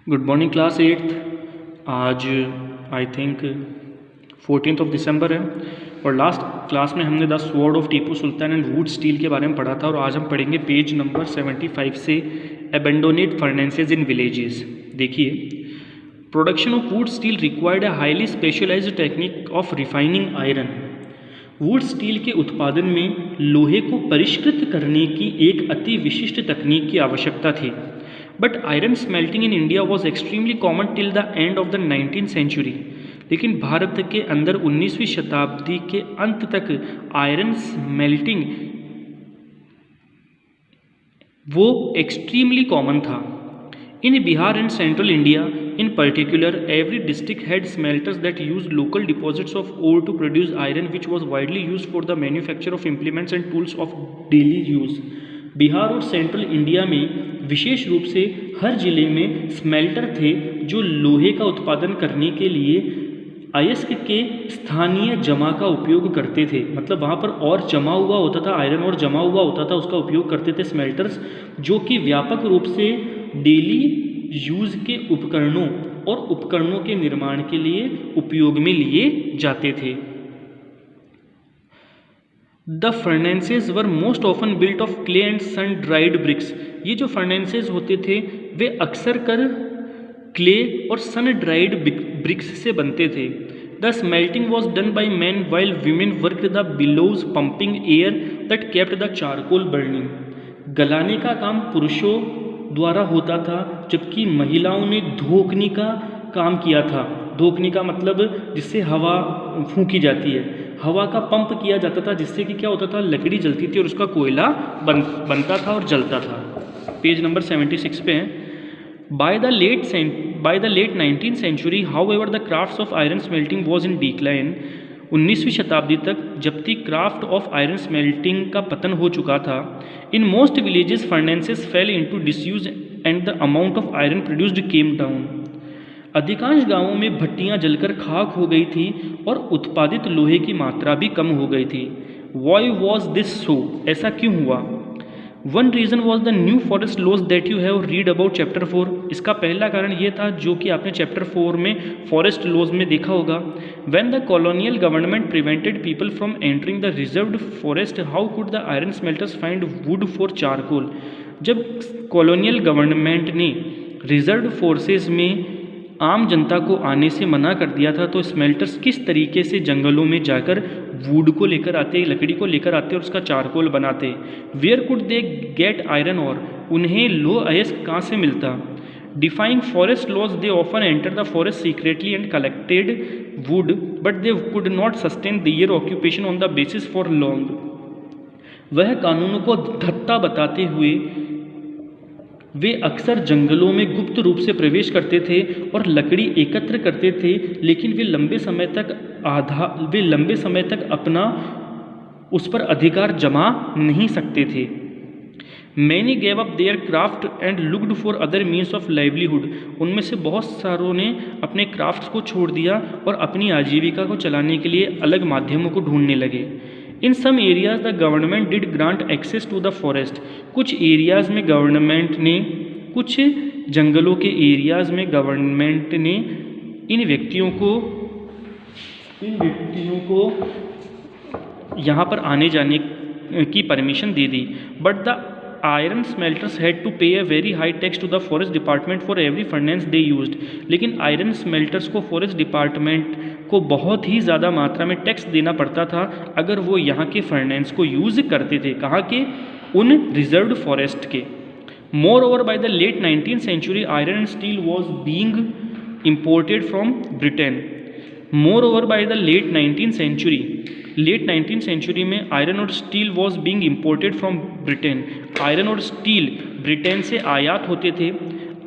Good morning class 8th। आज I think 14th of December है और लास्ट क्लास में हमने the sword of Tipu sultan and would steel के बारे में पढ़ा था और आज हम पढ़ेंगे पेज नंबर 75 से एबेंडोनेट फर्नेसेस इन विलेजेस। देखिए, production of wootz steel required a highly specialized technique of refining iron. Wootz steel के उत्पादन में लोहे को परिष्कृत करने की एक अति विशिष्ट तकनीक की आवश्यकता थी। But iron smelting in India was extremely common till the end of the 19th century. लेकिन भारत के अंदर 19वीं शताब्दी के अंत तक आयरन स्मेल्टिंग वो एक्सट्रीमली कॉमन था। In Bihar and central India in particular, every district had smelters that used local deposits of ore to produce iron, which was widely used for the manufacture of implements and tools of daily use. Bihar और central India में विशेष रूप से हर जिले में smelter थे जो लोहे का उत्पादन करने के लिए अयस्क के स्थानीय जमा का उपयोग करते थे। मतलब वहाँ पर और जमा हुआ होता था, आयरन और जमा हुआ होता था, उसका उपयोग करते थे स्मेल्टर्स, जो कि व्यापक रूप से डेली यूज के उपकरणों और उपकरणों के निर्माण के लिए उपयोग में लिए जाते थे। The furnaces were most often built of clay and sun dried bricks. ये जो फर्नेसेस होते थे वे अक्सर कर क्ले और सन ड्राइड ब्रिक्स से बनते थे। The smelting was done by men while women work the bellows pumping air that kept the charcoal burning. गलाने का काम पुरुषों द्वारा होता था जबकि महिलाओं ने धोकनी का काम किया था। धोकनी का मतलब जिससे हवा फूंकी जाती है, हवा का पंप किया जाता था जिससे कि क्या होता था, लकड़ी जलती थी और उसका कोयला बनता था और जलता था। पेज नंबर 76 पे है। By the late 19th century however the crafts of iron smelting was in decline. 19वीं शताब्दी तक जबकि क्राफ्ट ऑफ आयरन स्मेल्टिंग का पतन हो चुका था, in most villages furnaces fail into disuse and the amount of iron produced came down. अधिकांश गांवों में भट्टियां जलकर खाक हो गई थी और उत्पादित लोहे की मात्रा भी कम हो गई थी। Why was this so? ऐसा क्यों हुआ? One reason was the new forest laws that you have read about chapter 4। इसका पहला कारण ये था जो कि आपने चैप्टर 4 में फॉरेस्ट लॉज में देखा होगा। When the colonial government prevented people from entering the reserved forest, how could the iron smelters find would for charcoal. जब कॉलोनियल गवर्नमेंट ने रिजर्व्ड फोर्सेस में आम जनता को आने से मना कर दिया था, तो स्मेल्टर्स किस तरीके से जंगलों में जाकर वुड को लेकर आते, लकड़ी को लेकर आते और उसका चारकोल बनाते। Where could they get iron और उन्हें लोह अयस्क कहाँ से मिलता। Defying forest laws, they often enter the forest secretly and collected wood but they could not sustain their occupation on the basis for long. वह कानूनों को धत्ता बताते हुए वे अक्सर जंगलों में गुप्त रूप से प्रवेश करते थे और लकड़ी एकत्र करते थे, लेकिन वे लंबे समय तक अपना उस पर अधिकार जमा नहीं सकते थे। Many gave up there craft and looked for other means of livelihood. उनमें से बहुत सारों ने अपने क्राफ्ट्स को छोड़ दिया और अपनी आजीविका को चलाने के लिए अलग माध्यमों को ढूंढने लगे। In some areas the government did grant access to the forest. कुछ एरियाज़ में गवर्नमेंट ने, कुछ जंगलों के एरियाज़ में गवर्नमेंट ने इन व्यक्तियों को यहाँ पर आने जाने की परमिशन दे दी। But the iron smelters had to pay a very high tax to the forest department for every furnace they used. लेकिन आयरन स्मेल्टर्स को फॉरेस्ट डिपार्टमेंट को बहुत ही ज़्यादा मात्रा में टैक्स देना पड़ता था अगर वो यहाँ के फर्नेस को यूज़ करते थे। कहाँ के? उन रिजर्व्ड फॉरेस्ट के। Moreover by the late 19th century iron and steel was being imported from Britain. Moreover by the late 19th century में आयरन और steel was being imported from Britain. Iron और steel Britain से आयात होते थे।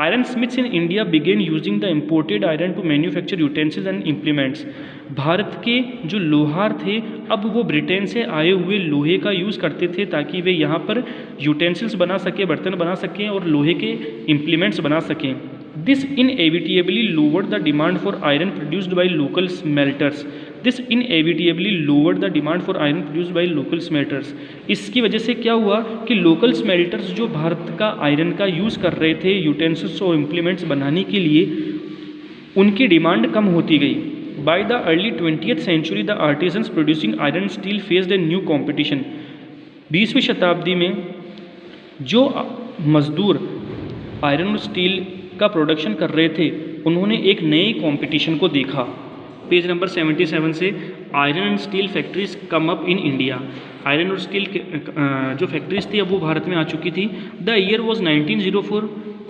Iron smiths in India began using the imported iron to manufacture utensils and implements. भारत के जो लोहार थे अब वो ब्रिटेन से आए हुए लोहे का यूज़ करते थे ताकि वे यहाँ पर यूटेंसिल्स बना सकें, बर्तन बना सकें और लोहे के इम्प्लीमेंट्स बना सकें। This inevitably lowered the demand for iron produced by local smelters। This inevitably lowered the demand for iron produced by local smelters. इसकी वजह से क्या हुआ कि लोकल स्मेल्टर्स जो भारत का आयरन का यूज़ कर रहे थे यूटेंसिल्स और इम्प्लीमेंट्स बनाने के लिए, उनकी डिमांड कम होती गई। By the early 20th century the artisans producing iron steel faced a new competition. 20वीं शताब्दी में जो मजदूर आयरन और स्टील का प्रोडक्शन कर रहे थे, उन्होंने एक नए कंपटीशन को देखा। पेज नंबर 77 से, iron and steel factories come up in India. Iron और स्टील जो फैक्ट्रीज थी अब वो भारत में आ चुकी थी। द ईयर वॉज 1904,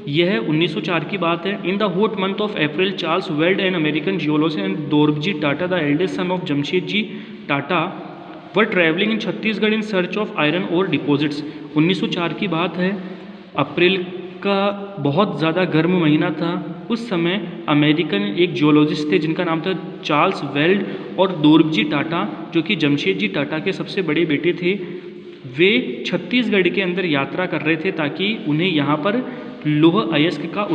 यह 1904 की बात है। In the hot month of April, Charles Weld an American geologist and Dorabji Tata the eldest son of Jamsetji Tata were travelling in Chhattisgarh in search of iron ore deposits. 1904 की बात है, अप्रैल का बहुत ज़्यादा गर्म महीना था। उस समय अमेरिकन एक जियोलॉजिस्ट थे जिनका नाम था चार्ल्स वेल्ड और दोरबजी टाटा, जो कि जमशेदजी टाटा के सबसे बड़े बेटे थे। वे छत्तीसगढ़ के अंदर यात्रा कर रहे थे ताकि उन्हें यहाँ पर लोहा अयस्क का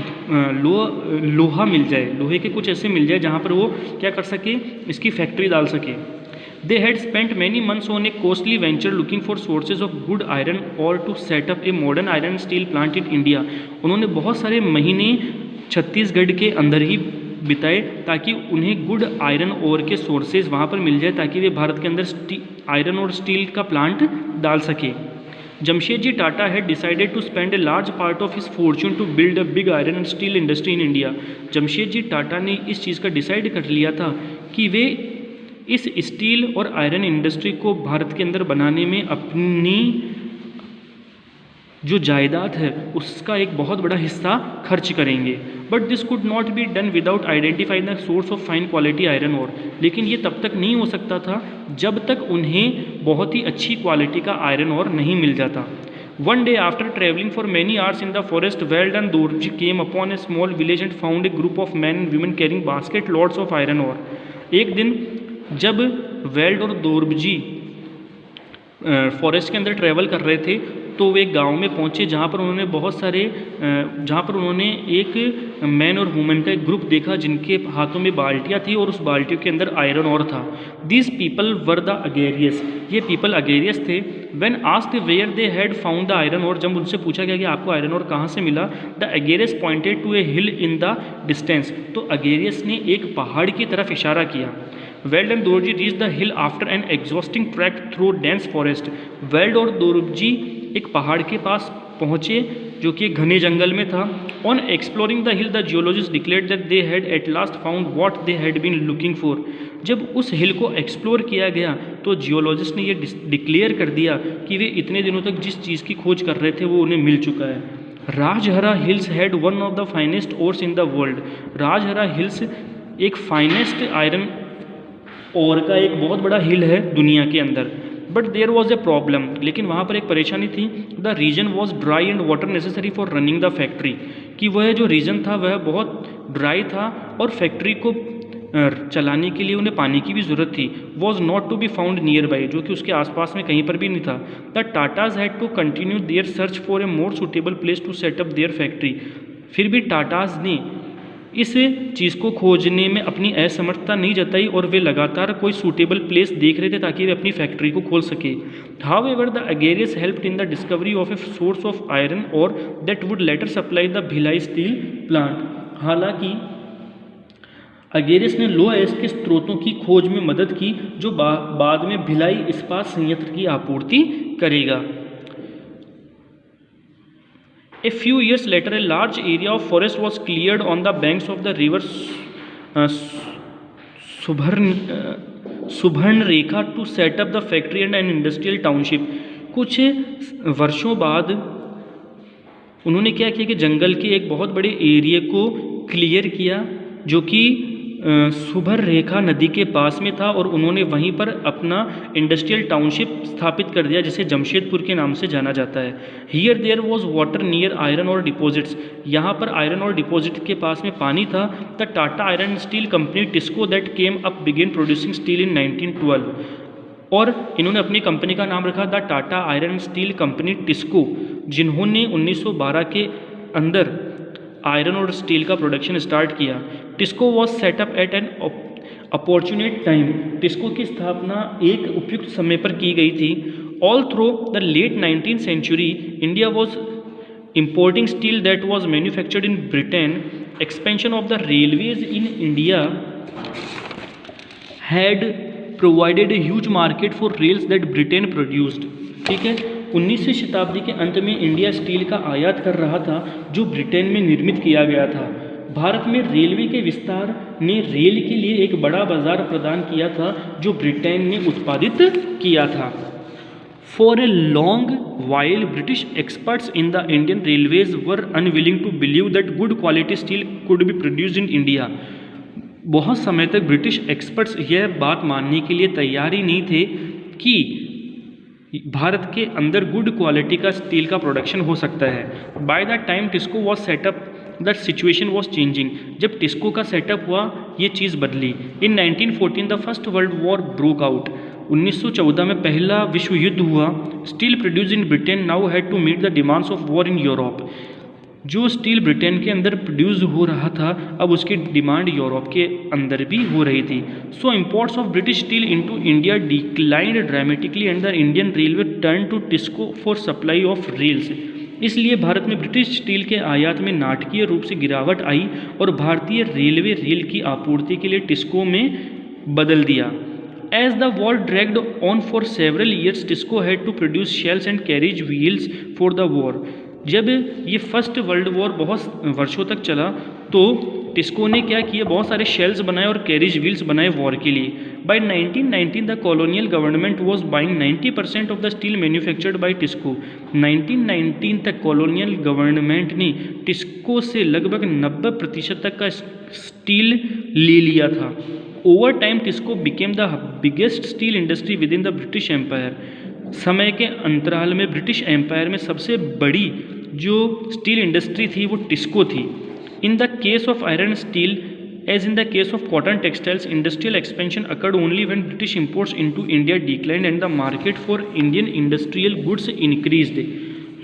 लोहा मिल जाए, लोहे के कुछ ऐसे मिल जाए जहाँ पर वो क्या कर सके, इसकी फैक्ट्री डाल सके। They had spent many months on a costly venture looking for sources of good iron ore to set up a modern iron steel plant in India। उन्होंने बहुत सारे महीने छत्तीसगढ़ के अंदर ही बिताए ताकि उन्हें गुड आयरन ओर के सोर्सेज वहाँ पर मिल जाए ताकि वे भारत के अंदर आयरन और स्टील का प्लांट डाल सके। Jamshedji Tata had decided to spend a large part of his fortune to build a big iron and steel industry in India। Jamshedji Tata ने इस चीज़ का डिसाइड कर लिया था कि वे इस स्टील और आयरन इंडस्ट्री को भारत के अंदर बनाने में अपनी जो जायदाद है उसका एक बहुत बड़ा हिस्सा खर्च करेंगे। But this could not be done without identifying the source of fine quality iron ore. लेकिन ये तब तक नहीं हो सकता था जब तक उन्हें बहुत ही अच्छी क्वालिटी का आयरन ओर नहीं मिल जाता। One day after traveling for many hours in the forest, Weld and Dorji came upon a small village and found a group of men and women carrying basket loads of iron ore। एक दिन जब weld और दोरबजी forest के अंदर travel कर रहे थे तो वे गांव में पहुंचे जहां पर उन्होंने एक मैन और वुमेन का एक ग्रुप देखा जिनके हाथों में बाल्टियां थी और उस बाल्टियों के अंदर आयरन ओर था। These people were the Agarias, ये पीपल अगेरियस थे। When asked where they had found the iron ore, जब उनसे पूछा गया कि आपको आयरन ओर कहाँ से मिला, the Agarias pointed to a hill in the distance, तो अगेरियस ने एक पहाड़ की तरफ इशारा किया। Weld and Dorabji reach the hill after an exhausting track through dense forest. Weld और दोरबजी एक पहाड़ के पास पहुँचे जो कि घने जंगल में था। On exploring the hill the geologist declared that they had at last found what they had been looking for. जब उस हिल को एक्सप्लोर किया गया तो जियोलॉजिस्ट ने ये डिक्लेयर कर दिया कि वे इतने दिनों तक जिस चीज़ की खोज कर रहे थे वो उन्हें मिल चुका है। Rajhara hills had one of the finest ores in the world. Rajhara hills एक फाइनेस्ट आयरन ओर का एक बहुत बड़ा हिल है दुनिया के अंदर। But there was a problem, लेकिन वहाँ पर एक परेशानी थी। The region was dry and water necessary for running the factory, कि वह जो रीजन था वह बहुत ड्राई था और फैक्ट्री को चलाने के लिए उन्हें पानी की भी ज़रूरत थी। Was not to be found nearby, जो कि उसके आसपास में कहीं पर भी नहीं था। The Tatas had to continue their search for a more suitable place to set up their factory. फिर भी टाटाज ने इस चीज़ को खोजने में अपनी असमर्थता नहीं जताई और वे लगातार कोई सूटेबल प्लेस देख रहे थे ताकि वे अपनी फैक्ट्री को खोल सके। However the Agarias helped in the discovery of a source of iron ore that would later supply the Bhilai steel plant. हालांकि अगेरियस ने लो अयस्क के स्रोतों की खोज में मदद की जो बाद में भिलाई इस्पात संयंत्र की आपूर्ति करेगा। A few years later, a large area of forest was cleared on the banks of the river Subharnrekha to set up the factory and an industrial township। कुछ वर्षों बाद उन्होंने क्या किया कि जंगल के एक बहुत बड़े एरिया को क्लियर किया जो कि सुभररेखा नदी के पास में था और उन्होंने वहीं पर अपना इंडस्ट्रियल टाउनशिप स्थापित कर दिया जिसे जमशेदपुर के नाम से जाना जाता है। Here there was water near iron ore deposits, यहाँ पर आयरन और डिपॉजिट के पास में पानी था। The Tata iron steel company TISCO that came up begin producing steel in 1912, और इन्होंने अपनी कंपनी का नाम रखा the Tata iron steel company TISCO, जिन्होंने 1912 के अंदर आयरन और स्टील का प्रोडक्शन स्टार्ट किया। TISCO was set up at an opportune time, TISCO की स्थापना एक उपयुक्त समय पर की गई थी। All through the late 19th century India was importing steel that was manufactured in Britain. Expansion of the railways in India had provided a huge market for rails that Britain produced. ठीक है, 19वीं शताब्दी के अंत में India steel का आयात कर रहा था जो ब्रिटेन में निर्मित किया गया था। भारत में रेलवे के विस्तार ने रेल के लिए एक बड़ा बाजार प्रदान किया था जो ब्रिटेन ने उत्पादित किया था। For a long while, British experts in the Indian railways were unwilling to believe that good quality steel could be produced in India. बहुत समय तक ब्रिटिश एक्सपर्ट्स यह बात मानने के लिए तैयार ही नहीं थे कि भारत के अंदर गुड क्वालिटी का स्टील का प्रोडक्शन हो सकता है। By the time TISCO was set up the situation was changing. जब टिस्को का सेटअप हुआ ये चीज़ बदली। In 1914 the first world war broke out. 1914 में पहला विश्व युद्ध हुआ। Steel produce in Britain now had to meet the demands of war in Europe. जो स्टील ब्रिटेन के अंदर प्रोड्यूस हो रहा था अब उसकी डिमांड यूरोप के अंदर भी हो रही थी। So imports of British steel into India declined dramatically and the Indian railway turn to TISCO for supply of rails. इसलिए भारत में ब्रिटिश स्टील के आयात में नाटकीय रूप से गिरावट आई और भारतीय रेलवे रेल की आपूर्ति के लिए टिस्को में बदल दिया। As the war dragged on for several years, Tisco had to produce shells and carriage wheels for the war. जब ये फर्स्ट वर्ल्ड वॉर बहुत वर्षों तक चला तो टिस्को ने क्या किया, बहुत सारे शेल्स बनाए और कैरिज व्हील्स बनाए वॉर के लिए। By 1919 the colonial government was buying 90% of the steel manufactured by TISCO. 1919 तक कॉलोनियल गवर्नमेंट ने टिस्को से लगभग 90% तक का स्टील ले लिया था। Over time TISCO became the biggest steel industry within the British Empire. समय के अंतराल में ब्रिटिश एम्पायर में सबसे बड़ी जो स्टील इंडस्ट्री थी वो टिस्को थी। In the case of iron steel as in the case of cotton textiles industrial expansion occurred only when British imports into India declined and the market for Indian industrial goods increased.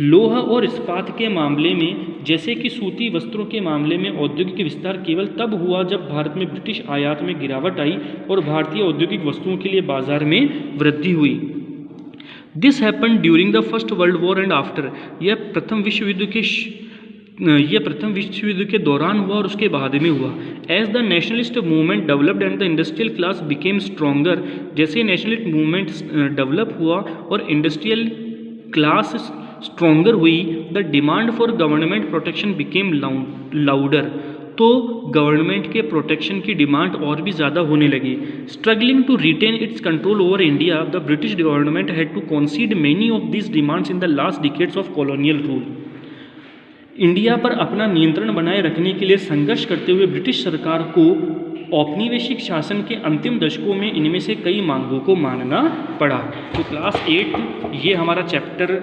लोहा और इस्पात के मामले में जैसे कि सूती वस्त्रों के मामले में औद्योगिक विस्तार केवल तब हुआ जब भारत में ब्रिटिश आयात में गिरावट आई और भारतीय औद्योगिक वस्तुओं के लिए बाजार में वृद्धि हुई। This happen during the first world war and after. यह प्रथम विश्व युद्ध के दौरान हुआ और उसके बाद में हुआ। As the nationalist movement developed and the industrial class became stronger. जैसे नेशनलिस्ट मूवमेंट डेवलप हुआ और इंडस्ट्रियल क्लास स्ट्रॉन्गर हुई, the demand for government protection became louder. तो गवर्नमेंट के प्रोटेक्शन की डिमांड और भी ज़्यादा होने लगी। Struggling to retain its control over India, the British government had to concede many of this demands in the last decades of colonial rule. India पर अपना नियंत्रण बनाए रखने के लिए संघर्ष करते हुए ब्रिटिश सरकार को औपनिवेशिक शासन के अंतिम दशकों में इनमें से कई मांगों को मानना पड़ा। तो क्लास 8 ये हमारा चैप्टर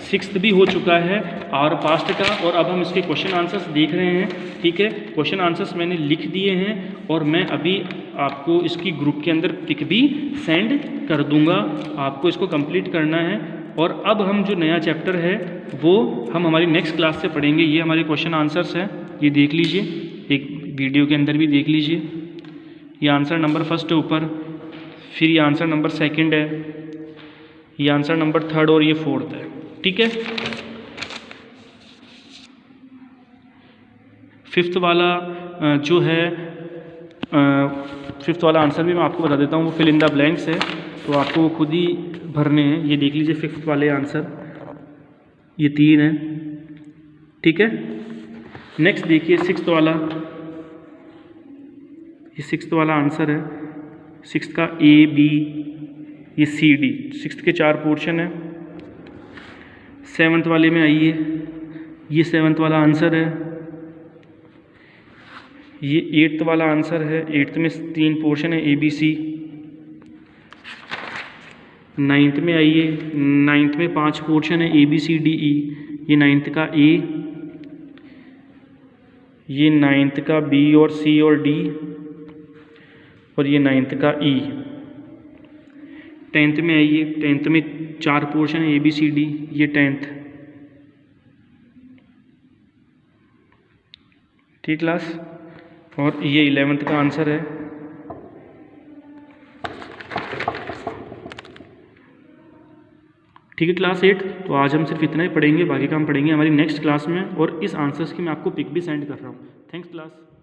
6 भी हो चुका है और पास्ट का, और अब हम इसके क्वेश्चन आंसर्स देख रहे हैं। ठीक है, क्वेश्चन आंसर्स मैंने लिख दिए हैं और मैं अभी आपको इसकी ग्रुप के अंदर पिक भी सेंड कर दूंगा। आपको इसको कंप्लीट करना है और अब हम जो नया चैप्टर है वो हम हमारी नेक्स्ट क्लास से पढ़ेंगे। ये हमारे क्वेश्चन आंसर्स हैं, ये देख लीजिए, एक वीडियो के अंदर भी देख लीजिए। ये आंसर नंबर फर्स्ट है ऊपर, फिर ये आंसर नंबर सेकंड है, ये आंसर नंबर थर्ड और ये फोर्थ है। ठीक है, फिफ्थ वाला जो है फिफ्थ वाला आंसर भी मैं आपको बता देता हूँ, वो फिल इन द ब्लैंक्स है, तो आपको वो खुद ही भरने हैं। ये देख लीजिए फिफ्थ वाले आंसर, ये 3 है। ठीक है, नेक्स्ट देखिए सिक्स्थ वाला, ये सिक्स्थ वाला आंसर है। सिक्स्थ का A B ये C D, सिक्स्थ के 4 पोर्शन है। सेवन्थ वाले में आइए, ये सेवन्थ वाला आंसर है। ये 8th वाला आंसर है, 8th में 3 पोर्शन है A B C। 9th में आइए, 9th में 5 पोर्शन है A B C D E। ये 9th का A, ये 9th का B और C और D, और ये 9th का E। 10th में आइए, 10th में 4 पोर्शन है A B C D, ये 10th। ठीक क्लास, और ये 11th का आंसर है, ठीक है क्लास 8, तो आज हम सिर्फ इतना ही पढ़ेंगे, बाकी का हम पढ़ेंगे हमारी नेक्स्ट क्लास में, और इस आंसर्स की मैं आपको पिक भी सेंड कर रहा हूँ। Thanks class.